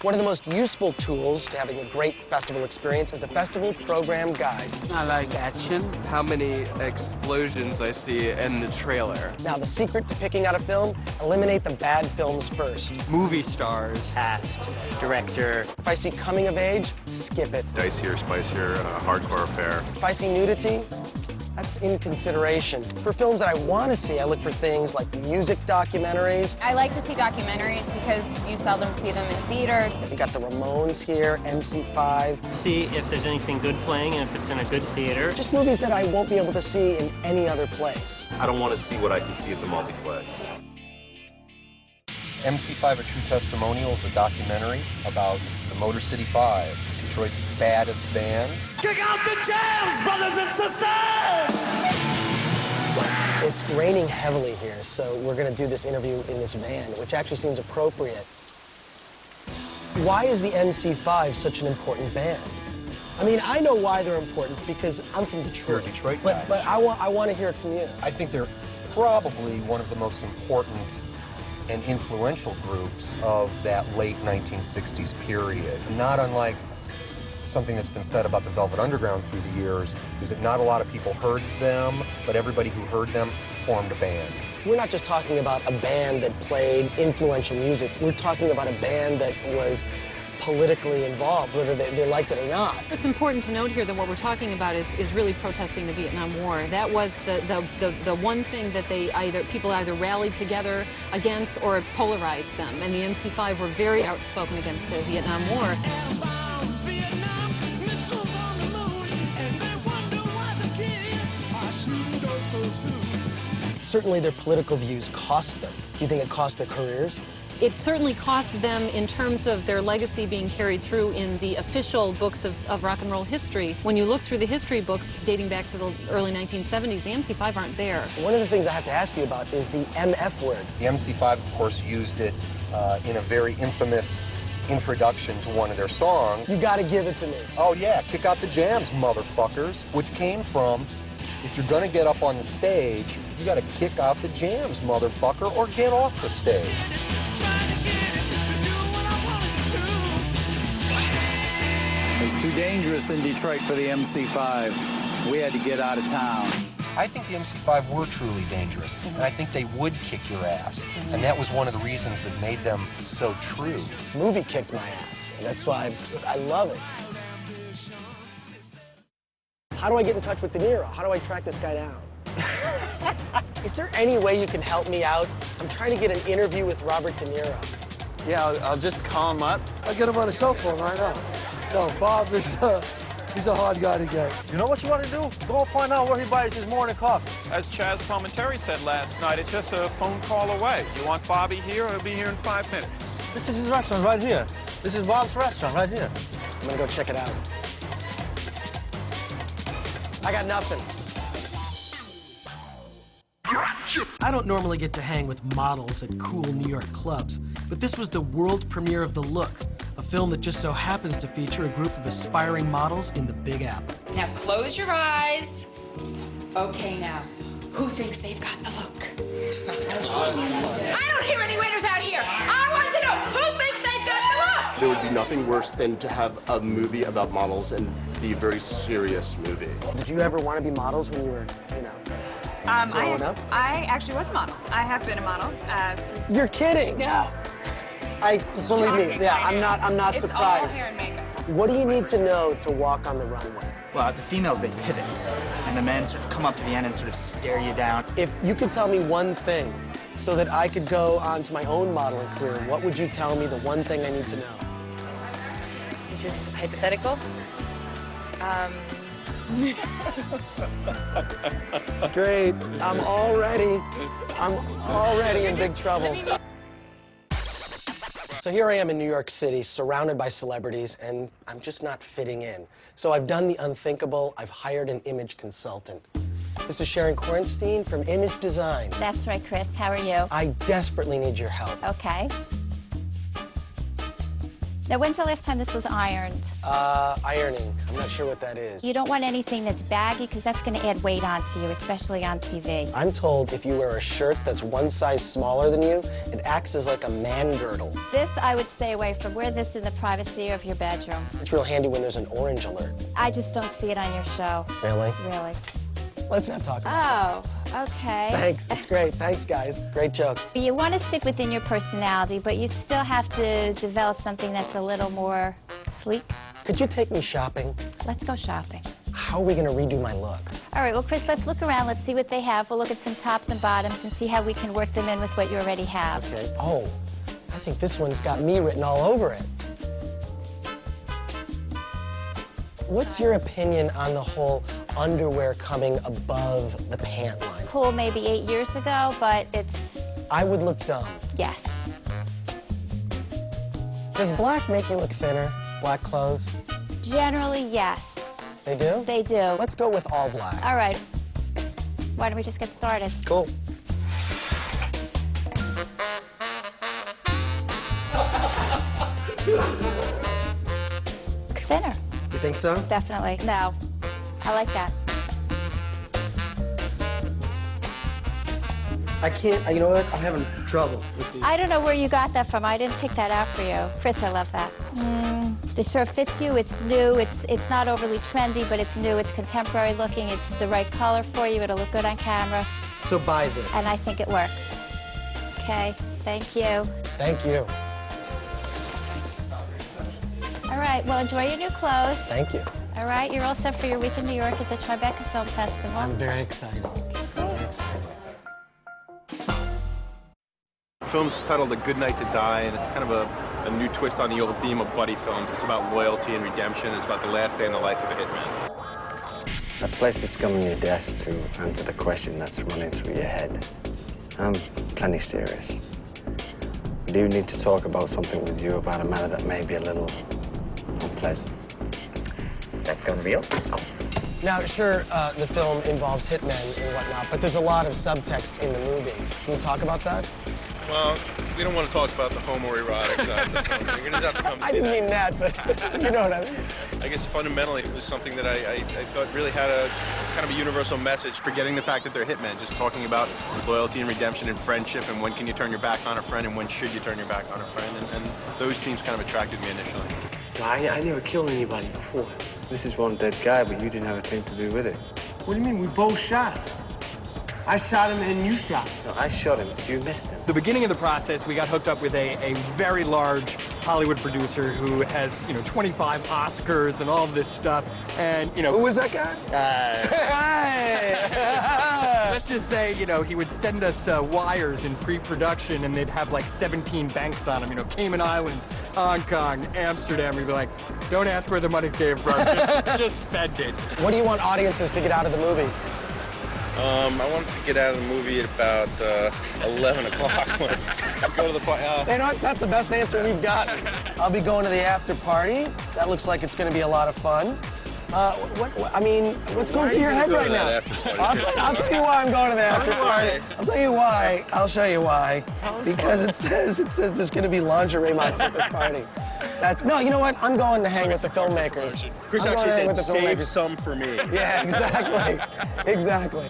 One of the most useful tools to having a great festival experience is the festival program guide. I like action. How many explosions I see in the trailer. Now, the secret to picking out a film, eliminate the bad films first. Movie stars, cast, director. If I see coming of age, skip it. Dicier, spicier, hardcore affair. If I see nudity, that's in consideration. For films that I want to see, I look for things like music documentaries. I like to see documentaries because you seldom see them in theaters. We got the Ramones here, MC5. See if there's anything good playing and if it's in a good theater. Just movies that I won't be able to see in any other place. I don't want to see what I can see at the multiplex. MC5, A True Testimonial is a documentary about the Motor City 5, Detroit's baddest band. Kick out the jams, brothers and sisters! It's raining heavily here, so we're going to do this interview in this van, which actually seems appropriate. Why is the MC5 such an important band? I mean, I know why they're important because I'm from Detroit. You're a Detroit guy. But I want to hear it from you. I think they're probably one of the most important and influential groups of that late 1960s period. Not unlike something that's been said about the Velvet Underground through the years, is that not a lot of people heard them, but everybody who heard them formed a band. We're not just talking about a band that played influential music. We're talking about a band that was politically involved, whether they liked it or not. It's important to note here that what we're talking about is really protesting the Vietnam War. That was the one thing that people either rallied together against or polarized them. And the MC5 were very outspoken against the Vietnam War. Certainly their political views cost them. Do you think it cost their careers? It certainly cost them in terms of their legacy being carried through in the official books of rock and roll history. When you look through the history books dating back to the early 1970s, the MC5 aren't there. One of the things I have to ask you about is the MF word. The MC5, of course, used it in a very infamous introduction to one of their songs. You gotta give it to me. Oh yeah, kick out the jams, motherfuckers, which came from, if you're gonna get up on the stage, you gotta kick out the jams, motherfucker, or get off the stage. It's too dangerous in Detroit for the MC5. We had to get out of town. I think the MC5 were truly dangerous, and I think they would kick your ass. And that was one of the reasons that made them so true. The movie kicked my ass, and that's why I love it. How do I get in touch with De Niro? How do I track this guy down? Is there any way you can help me out? I'm trying to get an interview with Robert De Niro. Yeah, I'll just call him up. I'll get him on a cell phone right now. No, Bob is, he's a hard guy to get. You know what you want to do? Go find out where he buys his morning coffee. As Chaz Palminteri said last night, it's just a phone call away. You want Bobby here, he'll be here in 5 minutes. This is his restaurant right here. This is Bob's restaurant right here. I'm gonna go check it out. I got nothing. I don't normally get to hang with models at cool New York clubs, but this was the world premiere of The Look, a film that just so happens to feature a group of aspiring models in the Big Apple. Now close your eyes. Okay, now, who thinks they've got the look? I don't hear any winners out here. I want to know who thinks they've got the look. There would be nothing worse than to have a movie about models and be a very serious movie. Did you ever want to be models when you were, growing up? I actually was a model. I have been a model since... You're kidding! No. Believe me, yeah, I'm not surprised. It's all hair and makeup. What do you need to know to walk on the runway? Well, the females, they pivot, and the men sort of come up to the end and sort of stare you down. If you could tell me one thing so that I could go on to my own modeling career, what would you tell me the one thing I need to know? This is hypothetical. Great. I'm already in big trouble. So here I am in New York City, surrounded by celebrities, and I'm just not fitting in. So I've done the unthinkable. I've hired an image consultant. This is Sharon Korenstein from Image Design. That's right, Chris. How are you? I desperately need your help. Okay. Now, when's the last time this was ironed? Ironing. I'm not sure what that is. You don't want anything that's baggy because that's going to add weight onto you, especially on TV. I'm told if you wear a shirt that's one size smaller than you, it acts as like a man girdle. This I would stay away from. Wear this in the privacy of your bedroom. It's real handy when there's an orange alert. I just don't see it on your show. Really? Really. Let's not talk about Oh, okay. Thanks. It's great. Thanks, guys. Great joke. You want to stick within your personality, but you still have to develop something that's a little more sleek. Could you take me shopping? Let's go shopping. How are we going to redo my look? All right, well, Chris, let's look around. Let's see what they have. We'll look at some tops and bottoms and see how we can work them in with what you already have. Okay. Oh, I think this one's got me written all over it. What's your opinion on the whole underwear coming above the pant line? Cool maybe 8 years ago, but it's... I would look dumb. Yes. Does black make you look thinner, black clothes? Generally, yes. They do? They do. Let's go with all black. All right. Why don't we just get started? Cool. Thinner. You think so? Definitely. No. I like that. I can't, you know what? I'm having trouble with these. I don't know where you got that from. I didn't pick that out for you. Chris, I love that. The shirt fits you. It's new. It's not overly trendy, but it's new. It's contemporary looking. It's the right color for you. It'll look good on camera. So buy this. And I think it works. Okay. Thank you. Thank you. All right. Well, enjoy your new clothes. Thank you. All right. You're all set for your week in New York at the TRIBECA Film Festival. I'm very excited. Very excited. The film's titled A Good Night to Die, and it's kind of a new twist on the old theme of buddy films. It's about loyalty and redemption. It's about the last day in the life of a hitman. A place that's come on your desk to answer the question that's running through your head. I'm plenty serious. I do need to talk about something with you about a matter that may be a little unpleasant. That gun real? Now, sure, the film involves hitmen and whatnot, but there's a lot of subtext in the movie. Can you talk about that? Well, we don't want to talk about the homoerotic side of the film. You're going to have to come see I didn't mean that, but you know what I mean. I guess fundamentally it was something that I thought really had a kind of a universal message, forgetting the fact that they're hitmen, just talking about loyalty and redemption and friendship and when can you turn your back on a friend and when should you turn your back on a friend, and those themes kind of attracted me initially. I never killed anybody before. This is one dead guy, but you didn't have a thing to do with it. What do you mean? We both shot him. I shot him and you shot him. No, I shot him. You missed him. The beginning of the process, we got hooked up with a very large Hollywood producer who has, 25 Oscars and all of this stuff. And, Who was that guy? Let's just say, he would send us wires in pre-production and they'd have like 17 banks on them, Cayman Islands, Hong Kong, Amsterdam. We'd be like, don't ask where the money came from, just spend it. What do you want audiences to get out of the movie? I wanted to get out of the movie at about 11 o'clock when we go to the party. You know what? That's the best answer we've got. I'll be going to the after party. That looks like it's going to be a lot of fun. What's going through your head right now? I'll tell you why I'm going to the after party. I'll tell you why. I'll show you why. Because it says there's going to be lingerie models at this party. No, you know what? I'm going to hang with the filmmakers. Chris actually said, save some for me. Yeah, exactly. Exactly.